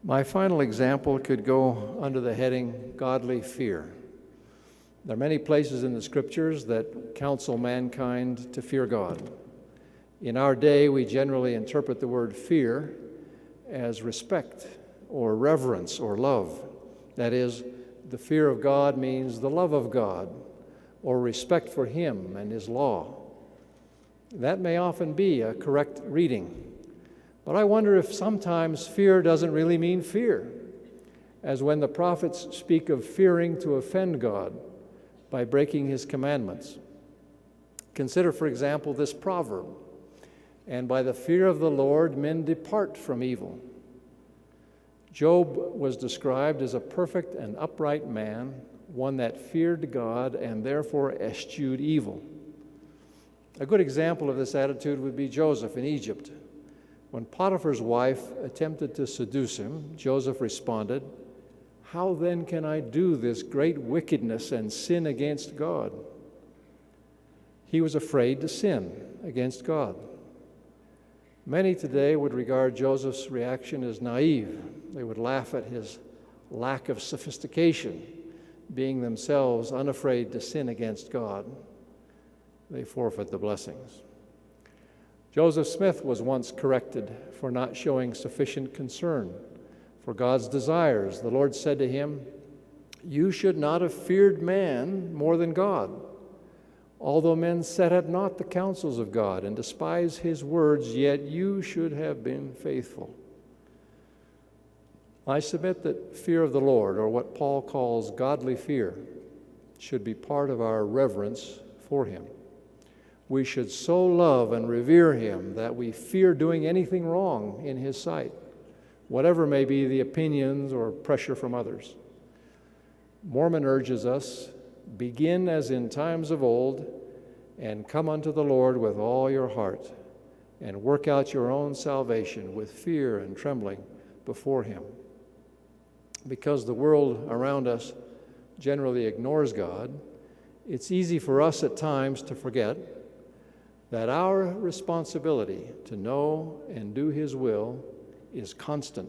My final example could go under the heading godly fear. There are many places in the Scriptures that counsel mankind to fear God. In our day, we generally interpret the word fear as respect or reverence or love. That is, the fear of God means the love of God or respect for Him and His law. That may often be a correct reading. But I wonder if sometimes fear doesn't really mean fear, as when the prophets speak of fearing to offend God by breaking His commandments. Consider, for example, this proverb, "And by the fear of the Lord men depart from evil." Job was described as a perfect and upright man, one that feared God and therefore eschewed evil. A good example of this attitude would be Joseph in Egypt. When Potiphar's wife attempted to seduce him, Joseph responded, "How then can I do this great wickedness and sin against God?" He was afraid to sin against God. Many today would regard Joseph's reaction as naive. They would laugh at his lack of sophistication, being themselves unafraid to sin against God. They forfeit the blessings. Joseph Smith was once corrected for not showing sufficient concern for God's desires. The Lord said to him, "You should not have feared man more than God. Although men set at naught the counsels of God and despise His words, yet you should have been faithful." I submit that fear of the Lord, or what Paul calls godly fear, should be part of our reverence for Him. We should so love and revere Him that we fear doing anything wrong in His sight, whatever may be the opinions or pressure from others. Mormon urges us, "Begin as in times of old, and come unto the Lord with all your heart, and work out your own salvation with fear and trembling before Him." Because the world around us generally ignores God, it's easy for us at times to forget that our responsibility to know and do His will is constant.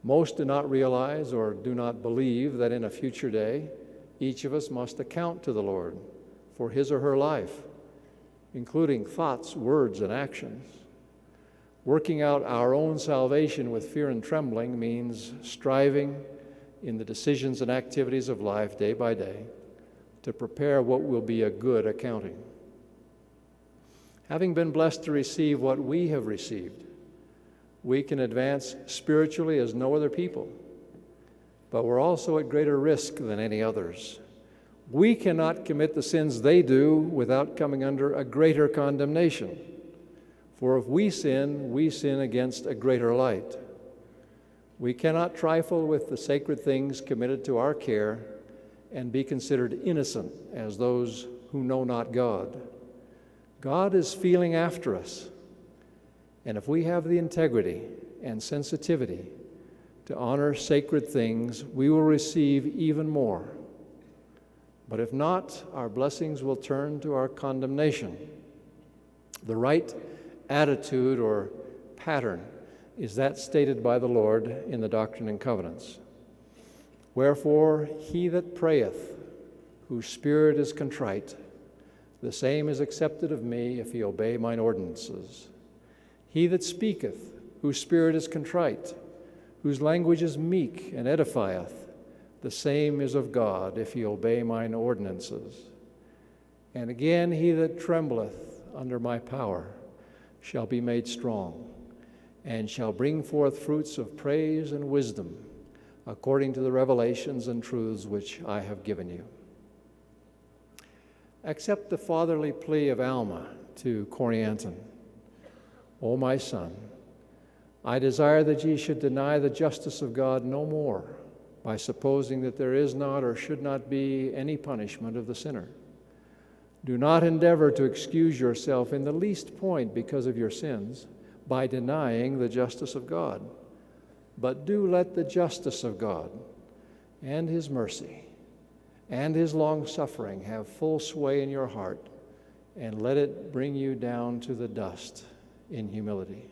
Most do not realize or do not believe that in a future day, each of us must account to the Lord for his or her life, including thoughts, words, and actions. Working out our own salvation with fear and trembling means striving in the decisions and activities of life day by day to prepare what will be a good accounting. Having been blessed to receive what we have received, we can advance spiritually as no other people, but we're also at greater risk than any others. We cannot commit the sins they do without coming under a greater condemnation. For if we sin against a greater light. We cannot trifle with the sacred things committed to our care and be considered innocent as those who know not God. God is feeling after us, and if we have the integrity and sensitivity to honor sacred things, we will receive even more. But if not, our blessings will turn to our condemnation. The right attitude or pattern is that stated by the Lord in the Doctrine and Covenants. "Wherefore he that prayeth, whose spirit is contrite, the same is accepted of me if he obey mine ordinances. He that speaketh, whose spirit is contrite, whose language is meek and edifieth, the same is of God if he obey mine ordinances. And again, he that trembleth under my power shall be made strong, and shall bring forth fruits of praise and wisdom, according to the revelations and truths which I have given you." Accept the fatherly plea of Alma to Corianton. "O my son, I desire that ye should deny the justice of God no more, by supposing that there is not or should not be any punishment of the sinner. Do not endeavor to excuse yourself in the least point because of your sins by denying the justice of God, but do let the justice of God and His mercy and His long-suffering have full sway in your heart, and let it bring you down to the dust in humility."